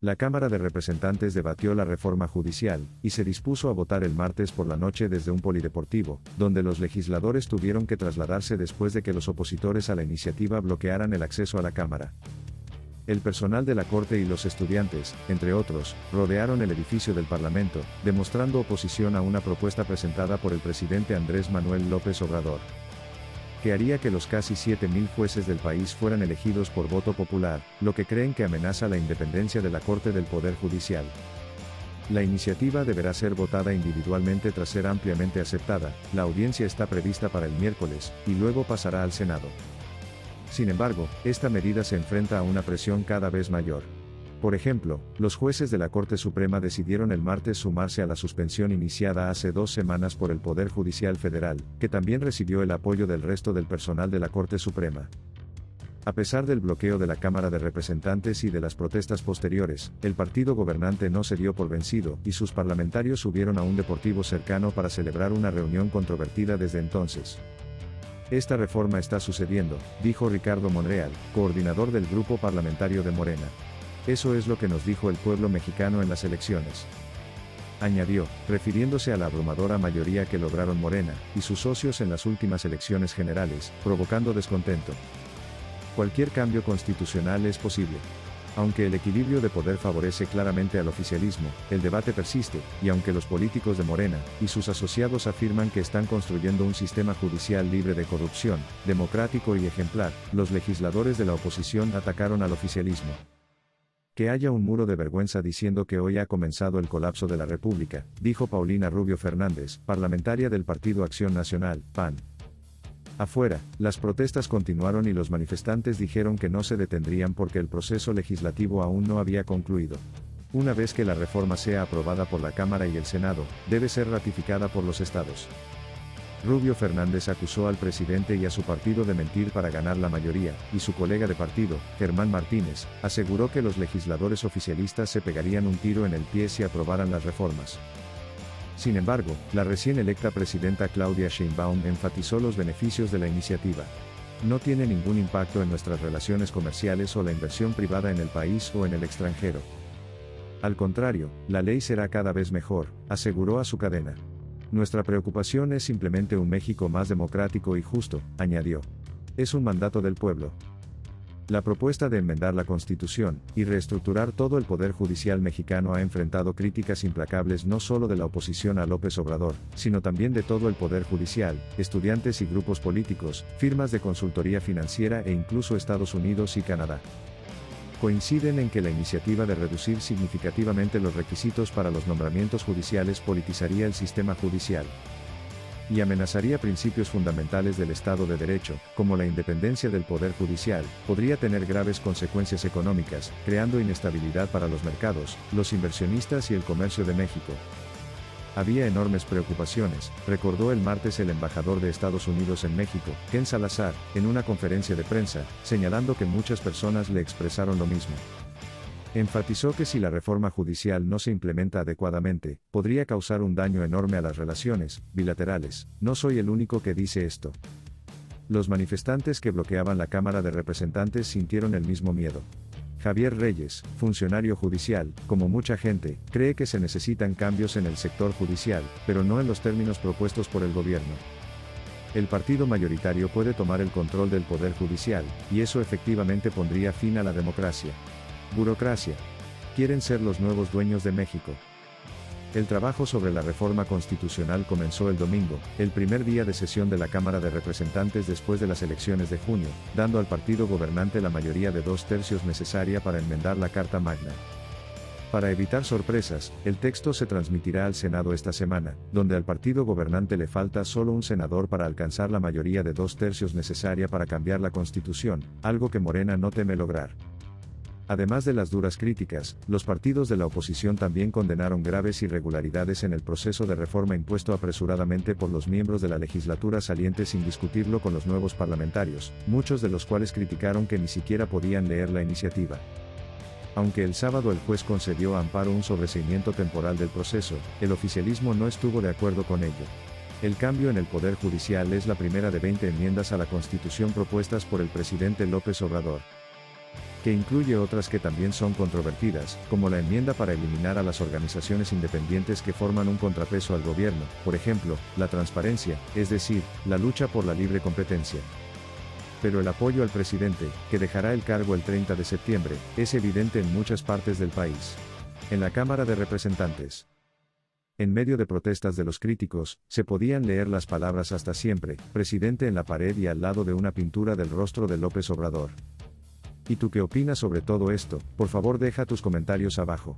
La Cámara de Representantes debatió la reforma judicial, y se dispuso a votar el martes por la noche desde un polideportivo, donde los legisladores tuvieron que trasladarse después de que los opositores a la iniciativa bloquearan el acceso a la Cámara. El personal de la Corte y los estudiantes, entre otros, rodearon el edificio del Parlamento, demostrando oposición a una propuesta presentada por el presidente Andrés Manuel López Obrador, que haría que los casi 7.000 jueces del país fueran elegidos por voto popular, lo que creen que amenaza la independencia de la Corte del Poder Judicial. La iniciativa deberá ser votada individualmente tras ser ampliamente aceptada. La audiencia está prevista para el miércoles, y luego pasará al Senado. Sin embargo, esta medida se enfrenta a una presión cada vez mayor. Por ejemplo, los jueces de la Corte Suprema decidieron el martes sumarse a la suspensión iniciada hace 2 semanas por el Poder Judicial Federal, que también recibió el apoyo del resto del personal de la Corte Suprema. A pesar del bloqueo de la Cámara de Representantes y de las protestas posteriores, el partido gobernante no se dio por vencido, y sus parlamentarios subieron a un deportivo cercano para celebrar una reunión controvertida desde entonces. Esta reforma está sucediendo, dijo Ricardo Monreal, coordinador del grupo parlamentario de Morena. Eso es lo que nos dijo el pueblo mexicano en las elecciones. Añadió, refiriéndose a la abrumadora mayoría que lograron Morena y sus socios en las últimas elecciones generales, provocando descontento. Cualquier cambio constitucional es posible. Aunque el equilibrio de poder favorece claramente al oficialismo, el debate persiste, y aunque los políticos de Morena y sus asociados afirman que están construyendo un sistema judicial libre de corrupción, democrático y ejemplar, los legisladores de la oposición atacaron al oficialismo. Que haya un muro de vergüenza diciendo que hoy ha comenzado el colapso de la República, dijo Paulina Rubio Fernández, parlamentaria del Partido Acción Nacional, PAN. Afuera, las protestas continuaron y los manifestantes dijeron que no se detendrían porque el proceso legislativo aún no había concluido. Una vez que la reforma sea aprobada por la Cámara y el Senado, debe ser ratificada por los estados. Rubio Fernández acusó al presidente y a su partido de mentir para ganar la mayoría, y su colega de partido, Germán Martínez, aseguró que los legisladores oficialistas se pegarían un tiro en el pie si aprobaran las reformas. Sin embargo, la recién electa presidenta Claudia Sheinbaum enfatizó los beneficios de la iniciativa. No tiene ningún impacto en nuestras relaciones comerciales o la inversión privada en el país o en el extranjero. Al contrario, la ley será cada vez mejor, aseguró a su cadena. Nuestra preocupación es simplemente un México más democrático y justo, añadió. Es un mandato del pueblo. La propuesta de enmendar la Constitución y reestructurar todo el Poder Judicial mexicano ha enfrentado críticas implacables no solo de la oposición a López Obrador, sino también de todo el Poder Judicial, estudiantes y grupos políticos, firmas de consultoría financiera e incluso Estados Unidos y Canadá. Coinciden en que la iniciativa de reducir significativamente los requisitos para los nombramientos judiciales politizaría el sistema judicial y amenazaría principios fundamentales del Estado de Derecho, como la independencia del Poder Judicial, podría tener graves consecuencias económicas, creando inestabilidad para los mercados, los inversionistas y el comercio de México. Había enormes preocupaciones, recordó el martes el embajador de Estados Unidos en México, Ken Salazar, en una conferencia de prensa, señalando que muchas personas le expresaron lo mismo. Enfatizó que si la reforma judicial no se implementa adecuadamente, podría causar un daño enorme a las relaciones bilaterales. No soy el único que dice esto. Los manifestantes que bloqueaban la Cámara de Representantes sintieron el mismo miedo. Javier Reyes, funcionario judicial, como mucha gente, cree que se necesitan cambios en el sector judicial, pero no en los términos propuestos por el gobierno. El partido mayoritario puede tomar el control del Poder Judicial, y eso efectivamente pondría fin a la democracia. Burocracia. Quieren ser los nuevos dueños de México. El trabajo sobre la reforma constitucional comenzó el domingo, el primer día de sesión de la Cámara de Representantes después de las elecciones de junio, dando al partido gobernante la mayoría de 2/3 necesaria para enmendar la Carta Magna. Para evitar sorpresas, el texto se transmitirá al Senado esta semana, donde al partido gobernante le falta solo un senador para alcanzar la mayoría de 2/3 necesaria para cambiar la Constitución, algo que Morena no teme lograr. Además de las duras críticas, los partidos de la oposición también condenaron graves irregularidades en el proceso de reforma impuesto apresuradamente por los miembros de la legislatura saliente sin discutirlo con los nuevos parlamentarios, muchos de los cuales criticaron que ni siquiera podían leer la iniciativa. Aunque el sábado el juez concedió a amparo un sobreseimiento temporal del proceso, el oficialismo no estuvo de acuerdo con ello. El cambio en el Poder Judicial es la primera de 20 enmiendas a la Constitución propuestas por el presidente López Obrador. que incluye otras que también son controvertidas, como la enmienda para eliminar a las organizaciones independientes que forman un contrapeso al gobierno, por ejemplo, la transparencia, es decir, la lucha por la libre competencia. Pero el apoyo al presidente, que dejará el cargo el 30 de septiembre, es evidente en muchas partes del país. En la Cámara de Representantes, en medio de protestas de los críticos, se podían leer las palabras "hasta siempre", presidente en la pared y al lado de una pintura del rostro de López Obrador. ¿Y tú qué opinas sobre todo esto? Por favor deja tus comentarios abajo.